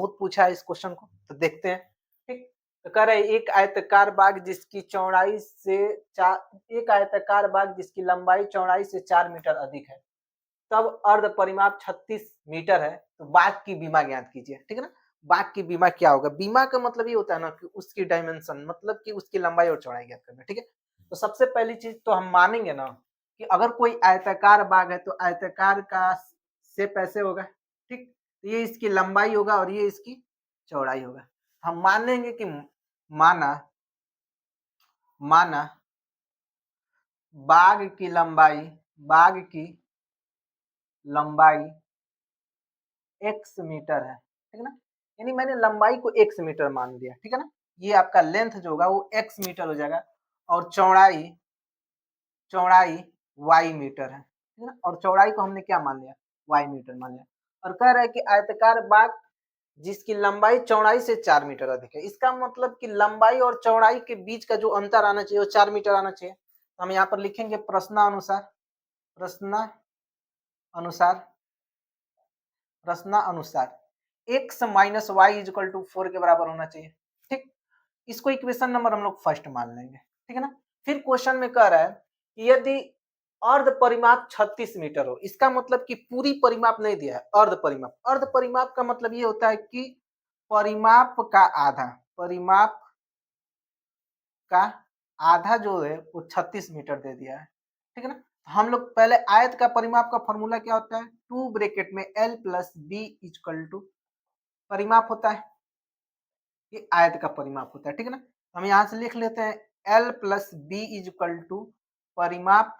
बहुत पूछा है इस क्वेश्चन को, तो देखते हैं। ठीक, तो कह रहे एक आयताकार बाग जिसकी चौड़ाई से एक आयताकार बाग जिसकी लंबाई चौड़ाई से 4 मीटर अधिक है, तब अर्ध परिमाप 36 मीटर है, तो बाग की बीमा ज्ञात कीजिए। ठीक है ना, बाग की बीमा क्या होगा? बीमा का मतलब ये होता है ना कि उसकी डायमेंशन, मतलब कि उसकी लंबाई और चौड़ाई ज्ञात करना। ठीक है, तो सबसे पहली चीज तो हम मानेंगे ना कि अगर कोई आयताकार बाग है तो आयताकार का शेप ऐसे होगा। ठीक, तो ये इसकी लंबाई होगा और ये इसकी चौड़ाई होगा। हम मानेंगे कि माना माना बाग की लंबाई x मीटर है। ठीक है ना, यानी मैंने लंबाई को x मीटर मान लिया। ठीक है ना, ये आपका लेंथ जो होगा वो x मीटर हो जाएगा और चौड़ाई y मीटर है। ठीक है ना, और चौड़ाई को हमने क्या मान लिया? y मीटर मान लिया। और कह रहा है कि आयताकार बाग जिसकी लंबाई चौड़ाई से 4 मीटर अधिक है, इसका मतलब कि लंबाई और चौड़ाई के बीच का जो अंतर आना चाहिए वो 4 मीटर आना चाहिए। तो हम यहाँ पर लिखेंगे प्रश्नानुसार x minus y is equal to 4 के बराबर होना चाहिए। ठीक, इसको इक्वेशन नंबर हम लोग फर्स्ट मान लेंगे। ठीक है ना, फिर क्वेश्चन में कह रहा है कि यदि अर्ध परिमाप 36 मीटर हो, इसका मतलब कि पूरी परिमाप नहीं दिया है, अर्ध परिमाप का मतलब ये होता है कि परिमाप का आधा जो है वो 36 मीटर दे दिया है। ठीक है ना, हम लोग पहले आयत का परिमाप का फॉर्मूला क्या होता है? 2 ब्रैकेट में l plus B equal to परिमाप होता है, ये आयत का परिमाप होता है। ठीक है ना, हम यहां से लिख लेते हैं l plus B equal to परिमाप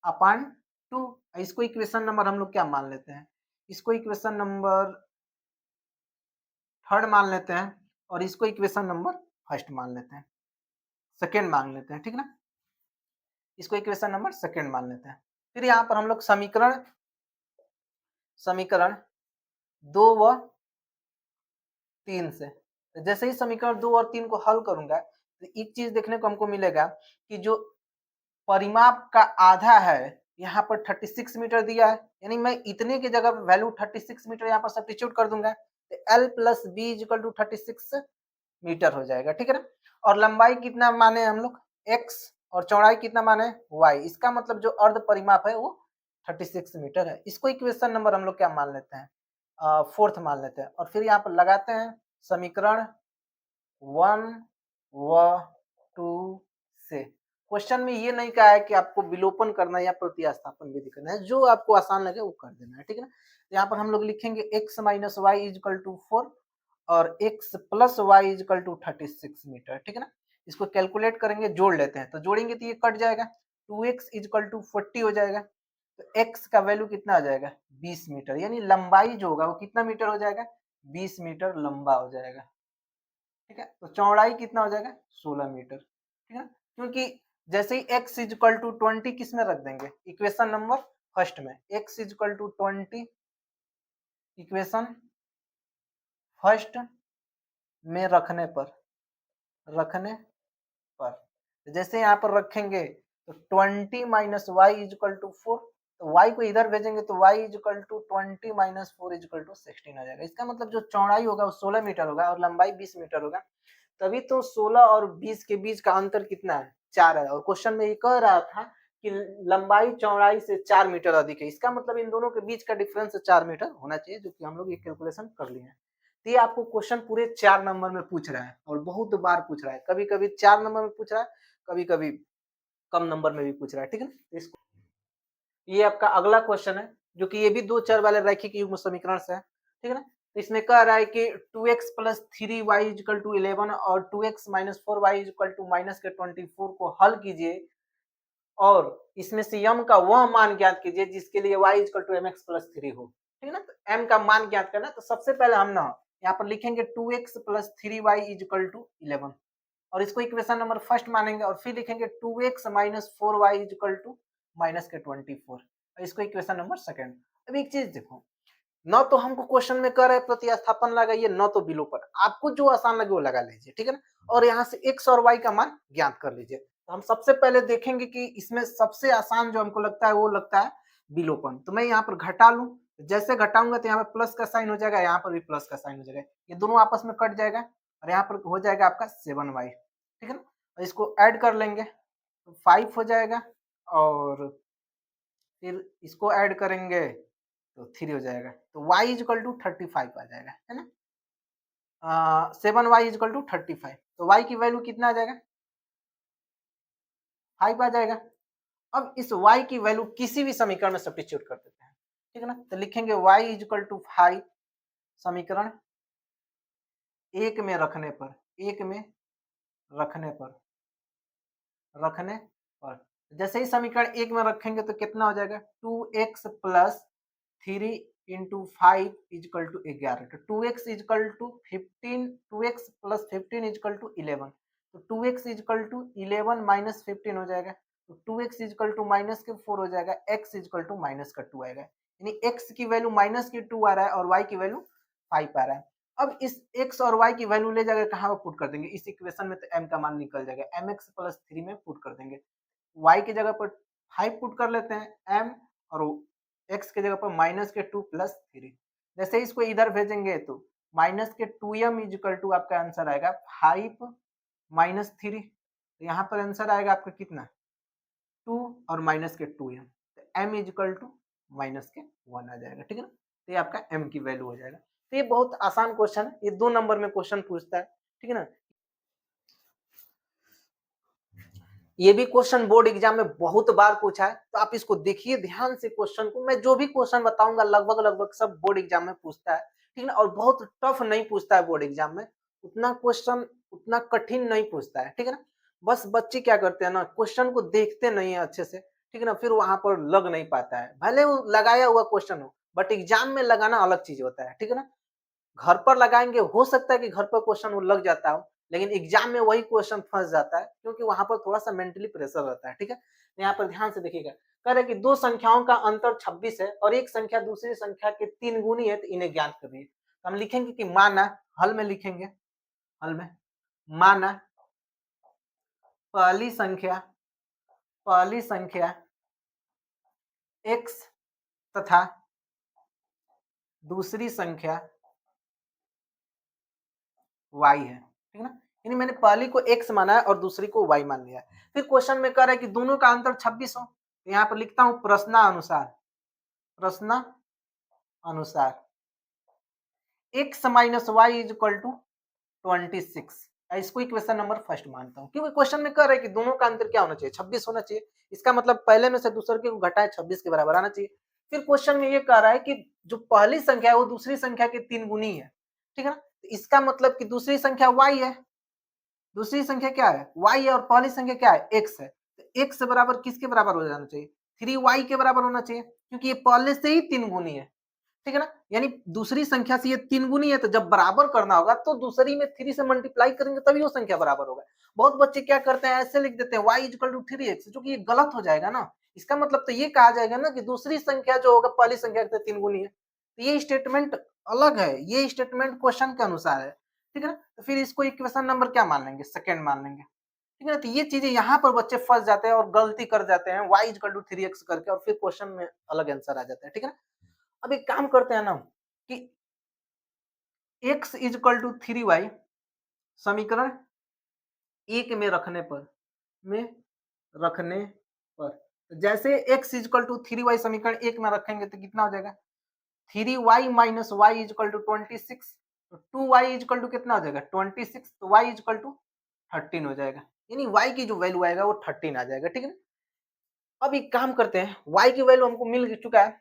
अपान 2। इसको इक्वेशन नंबर हम लोग क्या मान लेते हैं? इसको इक्वेशन नंबर थर्ड मान लेते हैं और इसको इक्वेशन नंबर फर्स्ट मान लेते हैं, सेकेंड मान लेते हैं। ठीक है ना, इसको इक्वेशन नंबर सेकेंड मान लेते हैं। फिर यहाँ पर हम लोग समीकरण 2 व 3 से, जैसे ही समीकरण 2 और 3 को हल करूंगा तो एक चीज देखने को हमको मिलेगा कि जो परिमाप का आधा है यहाँ पर 36 मीटर दिया है, यानी मैं इतने की जगह वैल्यू 36 मीटर यहाँ पर सब्स्टिट्यूट कर दूंगा तो l plus B equal to 36 metre हो जाएगा। ठीक है ना, और लंबाई कितना माने हम लोग? x, और चौड़ाई कितना माने? y। इसका मतलब जो अर्ध परिमाप है वो 36 मीटर है। इसको इक्वेशन नंबर हम लोग क्या मान लेते हैं? फोर्थ मान लेते हैं। और फिर यहाँ पर लगाते हैं समीकरण 1 व 2 से। क्वेश्चन में ये नहीं कहा है कि आपको विलोपन करना है या प्रतिस्थापन विधि करना है, जो आपको आसान लगे वो कर देना है। ठीक है ना, यहाँ पर हम लोग लिखेंगे x minus y is equal to 4 और x plus y is equal to 36 metre. ठीक है ना, इसको कैलकुलेट करेंगे, जोड़ लेते हैं तो जोड़ेंगे तो ये कट जाएगा, 2x इजकल टू 40 हो जाएगा। तो x का वैल्यू कितना आ जाएगा? 20 मीटर, यानी लंबाई जो होगा वो कितना मीटर हो जाएगा? 20 मीटर लंबा हो जाएगा। ठीक है, तो चौड़ाई कितना हो जाएगा? 16 मीटर। ठीक है, क्योंकि जैसे ही x इजकल टू 20 किस में रख देंगे? इक्वेशन नंबर फर्स्ट में, x is equal to 20 equation first में रखने पर जैसे यहाँ पर रखेंगे तो 20 माइनस वाई इजकल टू 4, तो y को इधर भेजेंगे तो y is equal to 20 minus 4 is equal to 16 आ जाएगा। इसका मतलब जो चौड़ाई होगा वो 16 मीटर होगा और लंबाई 20 मीटर होगा। तभी तो 16 और 20 के बीच का अंतर कितना है? 4 है। और क्वेश्चन में ये कह रहा था कि लंबाई चौड़ाई से 4 मीटर अधिक है, इसका मतलब इन दोनों के बीच का डिफरेंस 4 मीटर होना चाहिए, जो कि हम लोग ये कैलकुलेशन कर लिए हैं। तो ये आपको क्वेश्चन पूरे 4 नंबर में पूछ रहा है और बहुत बार पूछ रहा है, कभी कभी 4 नंबर में पूछ रहा है, कभी कभी कम नंबर में भी पूछ रहा है। ठीक है ना, इसको ये आपका अगला क्वेश्चन है जो कि ये भी 2 चर वाले रैखिक युग्म समीकरण से है। ठीक है ना, तो इसमें कह रहा है कि 2x plus 3y equal to 11 और 2x minus 4y equal to minus के 24 को हल कीजिए और इसमें से m का वह मान ज्ञात कीजिए जिसके लिए y equal to mx plus 3 हो। ठीक है ना, तो m का मान ज्ञात करना, तो सबसे पहले हम ना यहाँ पर लिखेंगे 2x plus 3y equal to 11 और इसको इक्वेशन नंबर फर्स्ट मानेंगे और फिर लिखेंगे 2x minus 4y equal to minus के 24 और इसको इक्वेशन नंबर सेकंड। अब एक चीज देखो, न तो हमको क्वेश्चन में कह रहे प्रतिस्थापन लगाइए, न तो विलोपन, आपको जो आसान लगे वो लगा लीजिए। ठीक है ना, और यहाँ से x और y का मान ज्ञात कर लीजिए। तो हम सबसे पहले देखेंगे कि इसमें सबसे आसान जो हमको लगता है वो लगता है विलोपन। तो मैं यहाँ पर घटा लूं जैसे घटाऊंगा तो यहाँ पे प्लस का साइन हो जाएगा, यहाँ पर भी प्लस का साइन हो जाएगा, ये दोनों आपस में कट जाएगा और यहाँ पर हो जाएगा आपका 7y, ठीक है ना। और इसको ऐड कर लेंगे तो 5 हो जाएगा और फिर इसको ऐड करेंगे तो 3 हो जाएगा, तो y इक्वल टू 35 आ जाएगा, है ना। 7y इक्वल टू 35, तो y की वैल्यू कितना आ जाएगा, 5 आ जाएगा। अब इस y की वैल्यू किसी भी समीकरण में सब्स्टिट्यूट कर देते हैं, ठीक है ना। तो लिखेंगे y इक्वल टू 5 समीकरण एक में रखने पर, एक में रखने पर, रखने पर जैसे ही समीकरण एक में रखेंगे तो कितना हो जाएगा, 2x plus 3 into 5 is equal to 11, तो 2x is equal to 15, 2x plus 15 is equal to 11, तो 2x इजकल टू 11 माइनस 15 हो जाएगा, तो 2x इजकल टू माइनस के 4 हो जाएगा, x इजकल टू माइनस का 2 आएगा, यानी x की वैल्यू माइनस की 2 आ रहा है और y की वैल्यू 5 आ रहा है। अब इस x और y की वैल्यू ले जाकर कहाँ पर पुट कर देंगे, इस इक्वेशन में तो m का मान निकल जाएगा, mx प्लस 3 में पुट कर देंगे, y की जगह पर 5 पुट कर लेते हैं m और x की जगह पर माइनस के 2 प्लस 3, जैसे इसको इधर भेजेंगे तो माइनस के 2m इजिकल टू आपका आंसर आएगा 5 माइनस 3, तो यहाँ पर आंसर आएगा आपका कितना 2 और माइनस के 2m, तो m इजिकल टू माइनस के 1 आ जाएगा, ठीक है ना। तो ये आपका m की वैल्यू हो जाएगा। तो ये बहुत आसान क्वेश्चन है, ये 2 नंबर में क्वेश्चन पूछता है, ठीक है ना। ये भी क्वेश्चन बोर्ड एग्जाम में बहुत बार पूछा है, तो आप इसको देखिए ध्यान से क्वेश्चन को, मैं जो भी क्वेश्चन बताऊंगा लगभग लगभग सब बोर्ड एग्जाम में पूछता है, ठीक है ना। और बहुत टफ नहीं पूछता है बोर्ड एग्जाम में, उतना क्वेश्चन उतना कठिन नहीं पूछता है, ठीक है ना। बस बच्चे क्या करते हैं ना, क्वेश्चन को देखते नहीं है अच्छे से, ठीक है ना, फिर वहां पर लग नहीं पाता है, भले वो लगाया हुआ क्वेश्चन हो, बट एग्जाम में लगाना अलग चीज होता है, ठीक है ना। घर पर लगाएंगे हो सकता है कि घर पर क्वेश्चन वो लग जाता हो, लेकिन एग्जाम में वही क्वेश्चन फंस जाता है, क्योंकि वहां पर थोड़ा सा मेंटली प्रेशर रहता है, ठीक है। यहाँ पर ध्यान से देखिएगा, कह रहे कि दो संख्याओं का अंतर 26 है और एक संख्या दूसरी संख्या के 3 गुनी है, तो इन्हें ज्ञात करिए। तो हम लिखेंगे कि माना, हल में लिखेंगे, हल में माना पहली संख्या, पहली संख्या x तथा दूसरी संख्या y है, ठीक है ना। यानी मैंने पहली को x माना है और दूसरी को y मान लिया है। फिर क्वेश्चन में कह रहा है कि दोनों का अंतर 26 हो, तो यहाँ पर लिखता हूं प्रश्नानुसार, प्रश्नानुसार x minus y is equal to 26, इसको इक्वेशन नंबर फर्स्ट मानता हूं, क्योंकि क्वेश्चन में कह रहा है कि दोनों का अंतर क्या होना चाहिए, 26 होना चाहिए, इसका मतलब पहले में से दूसरे को घटाए 26 के बराबर आना चाहिए। फिर क्वेश्चन में ये कह रहा है कि जो पहली संख्या है वो दूसरी संख्या के 3 गुनी है, ठीक है ना। इसका मतलब कि दूसरी संख्या y है, दूसरी संख्या क्या है y है और पहली संख्या क्या है x है, तो x बराबर किसके बराबर हो जाना चाहिए, 3y के बराबर होना चाहिए, क्योंकि ये पहले से ही 3 गुनी है, ठीक है ना। यानी दूसरी संख्या से ये 3 गुनी है, तो जब बराबर करना होगा तो दूसरी में 3 से मल्टीप्लाई करेंगे तभी वो संख्या बराबर होगा। बहुत बच्चे क्या करते हैं, ऐसे लिख देते हैं y इक्वल टू 3x, जो कि ये गलत हो जाएगा ना। इसका मतलब तो ये कहा जाएगा ना कि दूसरी संख्या जो होगा पहली संख्या से 3 गुनी है, तो ये स्टेटमेंट अलग है, ये स्टेटमेंट क्वेश्चन के अनुसार है, ठीक है ना। तो फिर इसको इक्वेशन नंबर क्या मान लेंगे, सेकंड मान लेंगे, ठीक है ना। तो ये चीजें यहाँ पर बच्चे फंस जाते हैं और गलती कर जाते हैं y इक्वल टू 3x करके, और फिर क्वेश्चन में अलग आंसर आ जाता है, ठीक है ना। अब एक काम करते हैं ना कि x इक्वल टू 3y समीकरण एक में रखने पर, में रखने पर, तो जैसे x इक्वल टू 3y समीकरण एक में रखेंगे तो कितना हो जाएगा, 3y minus y equal to 26, तो 2y इक्वल टू कितना हो जाएगा 26, तो y इक्वल टू 13 हो जाएगा, यानी y की जो वैल्यू आएगा वो 13 आ जाएगा, ठीक है ना। अब एक काम करते हैं, y की वैल्यू हमको मिल चुका है,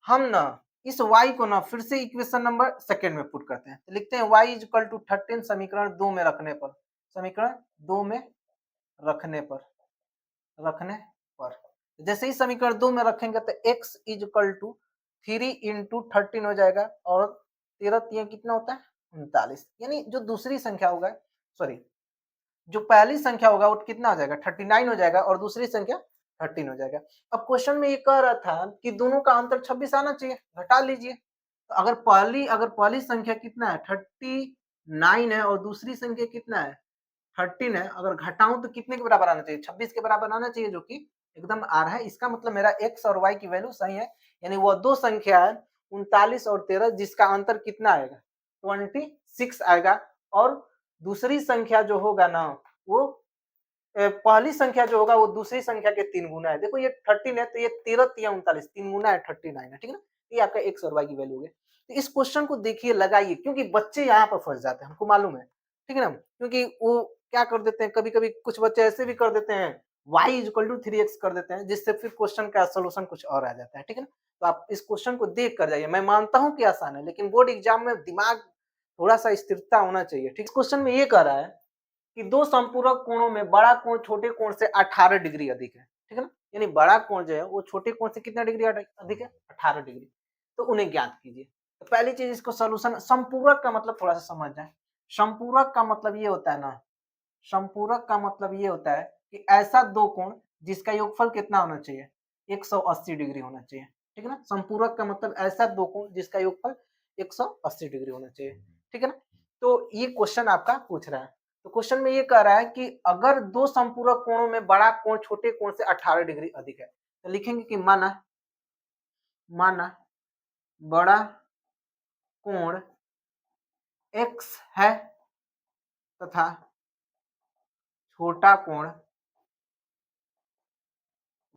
हम ना इस y को ना फिर से इक्वेशन नंबर सेकंड में पुट करते हैं, तो लिखते हैं y इक्वल टू 13 समीकरण 2 में रखने पर, समीकरण 2 में रखने पर, रखने पर जैसे ही समीकरण 2 में रखेंगे तो x इक्वल टू 3 इंटू 13 हो जाएगा, और 13 3 कितना होता है 39, यानी जो दूसरी संख्या होगा, सॉरी जो पहली संख्या होगा वो कितना हो जाएगा 39 हो जाएगा, और दूसरी संख्या 13 हो जाएगा। अब क्वेश्चन में ये कह रहा था कि दोनों का अंतर 26 आना चाहिए, घटा लीजिए, तो अगर पहली संख्या कितना है 39 है और दूसरी संख्या कितना है 13 है, अगर घटाऊं तो कितने के बराबर आना चाहिए 26 के बराबर आना चाहिए, जो कि एकदम आ रहा है। इसका मतलब मेरा x और y की वैल्यू सही है, यानी वो दो संख्या है 39 और 13 जिसका अंतर कितना आएगा 26 आएगा। और दूसरी संख्या जो होगा ना वो पहली संख्या जो होगा वो दूसरी संख्या के 3 गुना है। देखो ये 13 है तो ये 13 तिया 39 3 गुना है 39 है, ठीक है ना। ये आपका x और y की वैल्यू है। तो इस क्वेश्चन को देखिए लगाइए, क्योंकि बच्चे यहाँ पर फंस जाते हैं, हमको मालूम है, ठीक है ना। क्योंकि वो क्या कर देते हैं, कभी कभी कुछ बच्चे ऐसे भी कर देते हैं y इक्वल टू 3x कर देते हैं, जिससे फिर क्वेश्चन का सोल्यूशन कुछ और आ जाता है, ठीक है ना। तो आप इस क्वेश्चन को देख कर जाइए। मैं मानता हूँ कि आसान है, लेकिन बोर्ड एग्जाम में दिमाग थोड़ा सा स्थिरता होना चाहिए, ठीक। क्वेश्चन में ये कह रहा है कि दो संपूरक कोणों में बड़ा कोण छोटे कोण से 18 डिग्री अधिक है, ठीक है ना। यानी बड़ा कोण जो है वो छोटे कोण से कितना डिग्री अधिक है 18 डिग्री। तो उन्हें ज्ञात कीजिए। तो पहली चीज इसको सोल्यूशन, संपूरक का मतलब थोड़ा सा समझ जाए। संपूरक का मतलब ये होता है ना, संपूरक का मतलब ये होता है कि ऐसा दो कोण जिसका योगफल कितना होना चाहिए 180 डिग्री होना चाहिए, ठीक है ना। संपूरक का मतलब ऐसा दो कोण जिसका योगफल 180 डिग्री होना चाहिए, ठीक है ना। तो ये क्वेश्चन आपका पूछ रहा है। तो क्वेश्चन में ये कह रहा है कि अगर दो संपूरक कोणों में बड़ा कोण छोटे कोण से 18 डिग्री अधिक है, तो लिखेंगे कि माना बड़ा कोण x है तथा छोटा कोण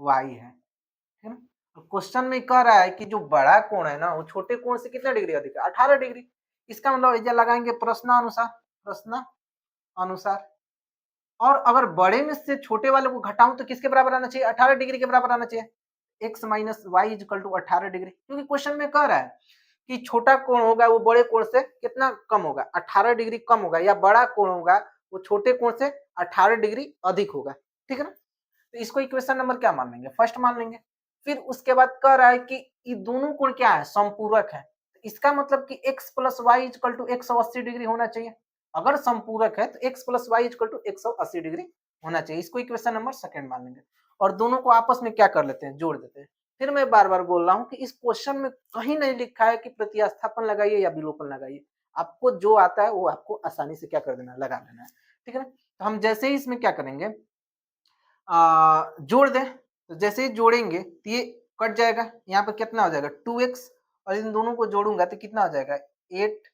y है, ठीक है ना। क्वेश्चन में कह रहा है कि जो बड़ा कोण है ना वो छोटे कोण से कितना डिग्री अधिक है 18 डिग्री। इसका मतलब इधर लगाएंगे प्रश्न अनुसार। और अगर बड़े में से छोटे वाले को घटाऊं तो किसके बराबर आना चाहिए 18 डिग्री के बराबर आना चाहिए x minus y equal to 18 degree. क्योंकि क्वेश्चन में कह रहा है कि छोटा कोण होगा वो बड़े कोण से कितना कम होगा 18 डिग्री कम होगा, या बड़ा कोण होगा वो छोटे कोण से 18 डिग्री अधिक होगा, ठीक है ना। तो इसको इक्वेशन नंबर क्या मान लेंगे फर्स्ट मान लेंगे। फिर उसके बाद कह रहा है कि ये दोनों कोण क्या है संपूरक है। तो इसका मतलब कि x plus y equal to 180 degree होना चाहिए। अगर संपूरक है तो x plus y equal to 180 degree होना चाहिए। इसको इक्वेशन नंबर सेकंड मान लेंगे और दोनों को आपस में क्या कर लेते हैं जोड़ देते हैं। फिर मैं बार बार बोल रहा हूँ कि इस क्वेश्चन में कहीं नहीं लिखा है कि प्रतिस्थापन लगाइए या विलोपन लगाइए। आपको जो आता है वो आपको आसानी से क्या कर देना लगा देना है, ठीक है ना। तो हम जैसे ही इसमें क्या करेंगे जोड़ दें, तो जैसे ही जोड़ेंगे तो ये कट जाएगा, यहाँ पर कितना हो जाएगा 2x और इन दोनों को जोड़ूंगा तो कितना हो जाएगा 8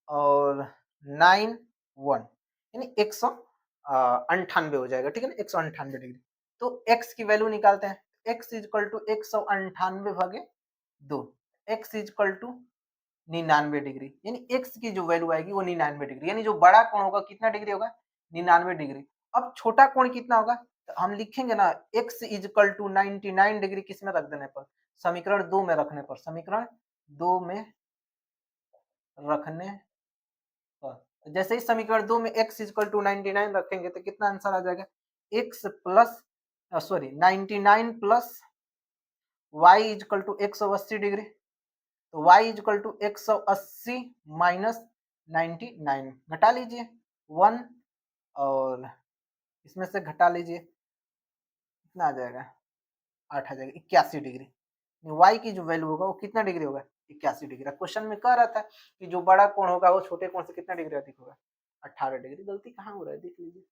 और 9 1 यानी 198 हो जाएगा, ठीक है ना 198 डिग्री। तो x की वैल्यू निकालते हैं, x इक्वल टू 198 भागे 2, x इक्वल टू 99 डिग्री, यानी x की जो वैल्यू आएगी वो 99 डिग्री, यानी जो बड़ा कोण होगा कितना डिग्री होगा 99 डिग्री। अब छोटा कोण कितना होगा तो हम लिखेंगे ना x इक्वल टू 99 डिग्री किस में रख देने पर समीकरण 2 में रखने पर, समीकरण 2 में रखने पर जैसे ही समीकरण 2 में x इक्वल टू 99 रखेंगे तो कितना आंसर आ जाएगा x plus 99 plus y equal to 180 degree. तो y इक्वल टू 180 माइनस 99 घटा लीजिए 1 और इसमें से घटा लीजिए कितना आ जाएगा 8 आ जाएगा 81 डिग्री। y की जो वैल्यू होगा वो कितना डिग्री होगा 81 डिग्री। क्वेश्चन में कह रहा था कि जो बड़ा कोण होगा वो छोटे कोण से कितना डिग्री अधिक होगा 18 डिग्री। गलती कहाँ हो रहा है देख लीजिए।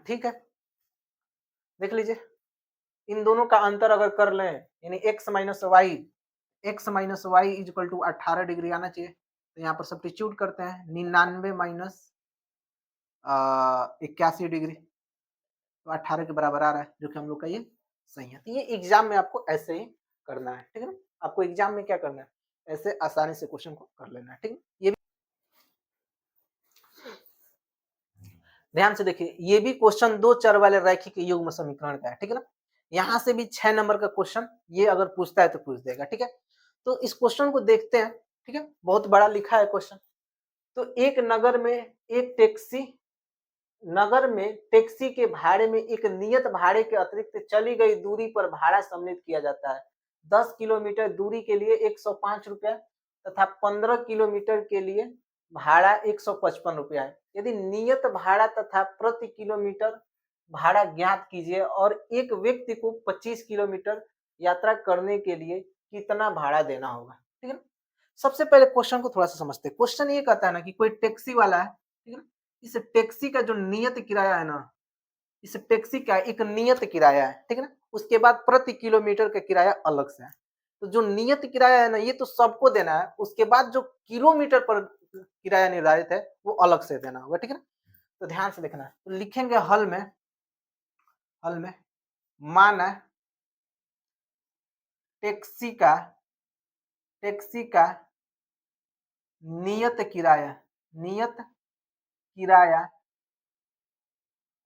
ठीक है देख लीजिए, इन दोनों का अंतर अगर कर लें यानी x minus y equal to 18 degree आना चाहिए। तो यहाँ पर सब्स्टिट्यूट करते हैं 99 माइनस 81 डिग्री तो 18 के बराबर आ रहा है, जो कि हम लोग का ये सही है। तो ये एग्जाम में आपको ऐसे ही करना है, ठीक है ना। आपको एग्जाम में क्या करना है ऐसे आसानी से क्वेश्चन को कर लेना है, ठीक है। ये ध्यान से देखिए, ये भी क्वेश्चन दो चर वाले रैखिक युग्म समीकरण का है, ठीक है ना। यहाँ से भी 6 नंबर का क्वेश्चन ये अगर पूछता है तो पूछ देगा, ठीक है। तो इस क्वेश्चन को देखते हैं, ठीक है, बहुत बड़ा लिखा है क्वेश्चन। तो एक नगर में टैक्सी के भाड़े में एक नियत भाड़े के अतिरिक्त चली गई दूरी पर भाड़ा सम्मिलित किया जाता है। 10 किलोमीटर दूरी के लिए 105 रुपया तथा 15 किलोमीटर के लिए भाड़ा 155 रुपया है। यदि नियत भाड़ा तथा प्रति किलोमीटर भाड़ा ज्ञात कीजिए और एक व्यक्ति को 25 किलोमीटर यात्रा करने के लिए कितना भाड़ा देना होगा, ठीक है ना। सबसे पहले क्वेश्चन को थोड़ा सा समझते हैं। क्वेश्चन ये कहता है ना कि कोई टैक्सी वाला है, ठीक है ना। इस टैक्सी का जो नियत किराया है ना, इस टैक्सी का एक नियत किराया है, ठीक है ना। उसके बाद प्रति किलोमीटर का किराया अलग से है। तो जो नियत किराया है ना, ये तो सबको देना है, उसके बाद जो किलोमीटर पर किराया निर्धारित है वो अलग से देना होगा, ठीक है ना। तो ध्यान से देखना है, तो लिखेंगे हल में माना टैक्सी का नियत किराया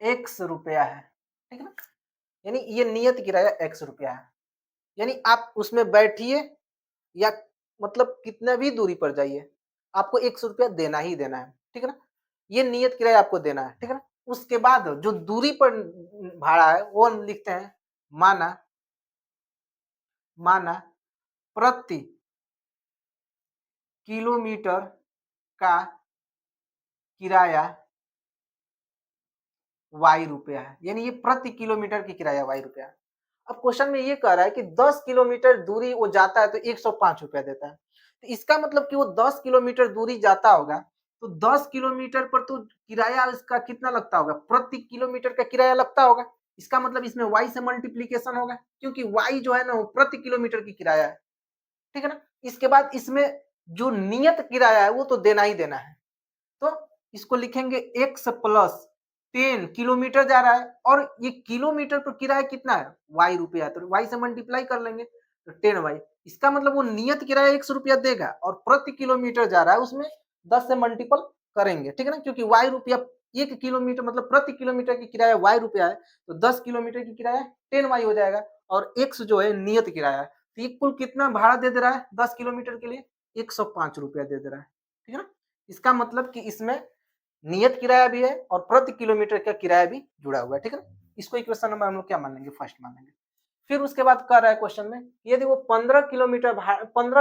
x रुपया है, ठीक है ना। यानी ये नियत किराया x रुपया है, यानी आप उसमें बैठिए या मतलब कितना भी दूरी पर जाइए, आपको 100 रुपया देना ही देना है, ठीक है ना। ये नियत किराया आपको देना है, ठीक है ना। उसके बाद जो दूरी पर भाड़ा है वो हम लिखते हैं माना प्रति किलोमीटर का किराया y रुपया है, यानी ये प्रति किलोमीटर की किराया y रुपया है। अब क्वेश्चन में ये कह रहा है कि 10 किलोमीटर दूरी वो जाता है तो 105 रुपया देता है, तो इसका मतलब कि वो 10 किलोमीटर दूरी जाता होगा, तो 10 किलोमीटर पर तो किराया इसका कितना लगता होगा, प्रति किलोमीटर का किराया लगता होगा। इसका मतलब इसमें y से मल्टीप्लीकेशन होगा, क्योंकि y जो है ना वो प्रति किलोमीटर की किराया है, ठीक है ना। इसके बाद इसमें जो नियत किराया है वो तो देना ही देना है, तो इसको लिखेंगे x प्लस 10 किलोमीटर जा रहा है, और ये किलोमीटर पर किराया कितना है y रुपया, तो y से मल्टीप्लाई कर लेंगे तो 10y। इसका मतलब वो नियत किराया 100 रुपया देगा और प्रति किलोमीटर जा रहा है उसमें 10 से मल्टीपल करेंगे, ठीक है ना, क्योंकि y रुपया 1 किलोमीटर मतलब प्रति किलोमीटर की किराया y रुपया है, तो 10 किलोमीटर की किराया 10y हो जाएगा, और x जो है नियत किराया है, तो ये कुल कितना भाड़ा दे दे रहा है 10 किलोमीटर के लिए, 105 रुपया दे दे रहा है, ठीक है ना। इसका मतलब कि इसमें नियत किराया भी है और प्रति किलोमीटर का किराया भी जुड़ा हुआ है, ठीक है ना। इसको इक्वेशन नंबर हम लोग क्या मान लेंगे, फर्स्ट मान लेंगे। फिर उसके बाद कर रहा है क्वेश्चन में, यदि वो 15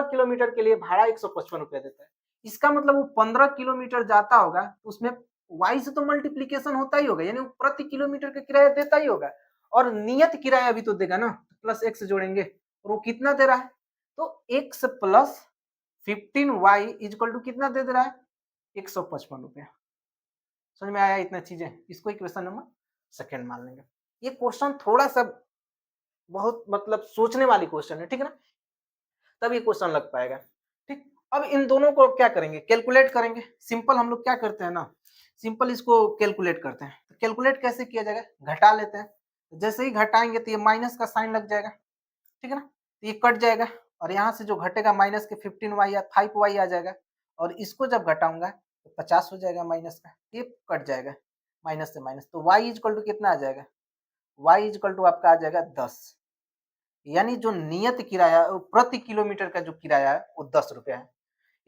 किलोमीटर के लिए भाड़ा 155 रुपया देता है, इसका मतलब वो 15 किलोमीटर जाता होगा तो उसमें y से तो मल्टीप्लीकेशन होता ही होगा, यानी वो प्रति किलोमीटर का किराया देता ही होगा, और नियत किराया भी तो देगा ना, प्लस x जोड़ेंगे और वो कितना दे रहा है, तो x plus 15y equal to कितना दे दे रहा है 155 रुपया। समझ में आया इतना चीजें, इसको इक्वेशन नंबर सेकंड मान लेंगे। ये क्वेश्चन थोड़ा सा बहुत मतलब सोचने वाली क्वेश्चन है, ठीक है ना, तब ये क्वेश्चन लग पाएगा, ठीक। अब इन दोनों को क्या करेंगे, कैलकुलेट करेंगे। सिंपल हम लोग क्या करते हैं ना, सिंपल इसको कैलकुलेट करते हैं। तो कैलकुलेट कैसे किया जाएगा, घटा लेते हैं, जैसे ही घटाएंगे तो ये माइनस का साइन लग जाएगा, ठीक है ना, तो ये कट जाएगा, और यहाँ से जो घटेगा माइनस के 15y या 5y आ जाएगा, और इसको जब घटाऊंगा तो 50 हो जाएगा माइनस का, ये कट जाएगा माइनस से माइनस, तो y इक्वल टू कितना आ जाएगा, y इक्वल टू आपका आ जाएगा 10, यानी जो नियत किराया प्रति किलोमीटर का जो किराया है वो 10 रुपया है,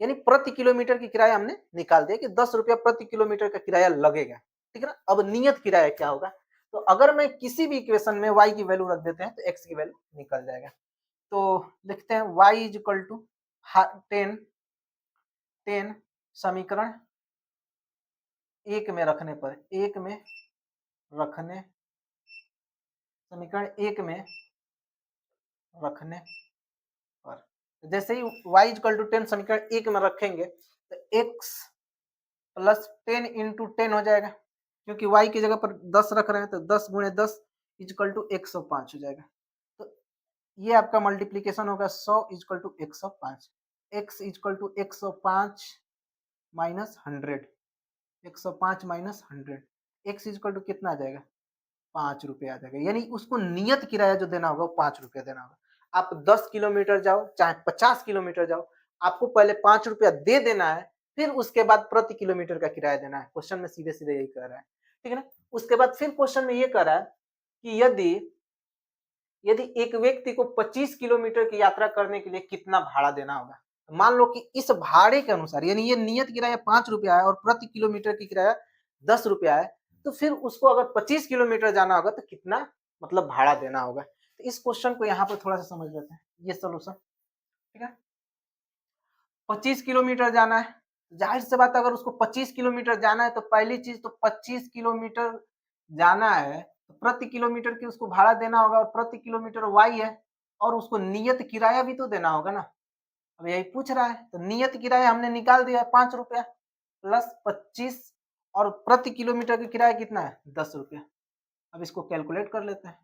यानी प्रति किलोमीटर की किराया हमने निकाल दिया कि 10 रुपया प्रति किलोमीटर का किराया लगेगा, ठीक है ना। अब नियत किराया क्या होगा, तो अगर मैं किसी भी इक्वेशन में y की वैल्यू रख देते हैं तो x की वैल्यू निकल जाएगा। तो लिखते हैं y इज इक्वल टू 10 समीकरण समीकरण एक में रखने पर, जैसे ही y इक्वल टू 10 समीकरण एक में रखेंगे तो x प्लस 10 इंटू 10 हो जाएगा, क्योंकि y की जगह पर 10 रख रहे हैं तो 10 गुणे 10 इक्वल टू 105 हो जाएगा। तो ये आपका मल्टीप्लीकेशन होगा 100 equal to 105, x equal to 105 minus 100, 105 minus 100, x equal to कितना आ जाएगा 5 रुपये आ जाएगा, यानी उसको नियत किराया जो देना होगा वो 5 रुपया देना होगा। आप 10 किलोमीटर जाओ चाहे 50 किलोमीटर जाओ, आपको पहले 5 रुपया दे देना है, फिर उसके बाद प्रति किलोमीटर का किराया देना है। क्वेश्चन में सीधे सीधे यही कह रहा है, ठीक है ना। उसके बाद फिर क्वेश्चन में ये कह रहा है कि यदि एक व्यक्ति को 25 किलोमीटर की यात्रा करने के लिए कितना भाड़ा देना होगा, मान लो कि इस भाड़े के अनुसार, यानी ये नियत किराया 5 रुपया है और प्रति किलोमीटर की किराया 10 रुपया है, तो फिर उसको अगर 25 किलोमीटर जाना होगा तो कितना मतलब भाड़ा देना होगा। तो इस क्वेश्चन को यहाँ पर थोड़ा सा समझ लेते हैं, ये सोल्यूशन, ठीक है। 25 किलोमीटर जाना है, जाहिर सी बात है अगर उसको 25 किलोमीटर जाना है तो पहली चीज तो 25 किलोमीटर जाना है तो प्रति किलोमीटर की उसको भाड़ा देना होगा, और प्रति किलोमीटर y है, और उसको नियत किराया भी तो देना होगा ना। अब यही पूछ रहा है, तो नियत किराया हमने निकाल दिया 5 रुपया प्लस 25, और प्रति किलोमीटर का किराया कितना है 10 रुपया। अब इसको कैलकुलेट कर लेते हैं,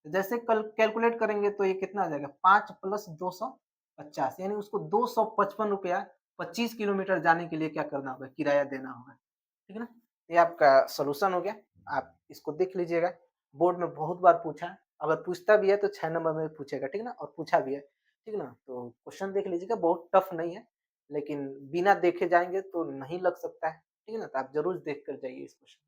जैसे कल कैलकुलेट करेंगे तो ये कितना आ जाएगा 5 प्लस 250 यानी उसको 255 रुपया 25 किलोमीटर जाने के लिए क्या करना होगा, किराया देना होगा। ठीक है ना? ये आपका सॉल्यूशन हो गया। आप इसको देख लीजिएगा। बोर्ड में बहुत बार पूछा है, अगर पूछता भी है तो 6 नंबर में पूछेगा, ठीक है ना? और पूछा भी है, ठीक है ना? तो क्वेश्चन देख लीजिएगा, बहुत टफ नहीं है, लेकिन बिना देखे जाएँगे तो नहीं लग सकता है, ठीक है ना? तो आप ज़रूर देख कर जाइए इस क्वेश्चन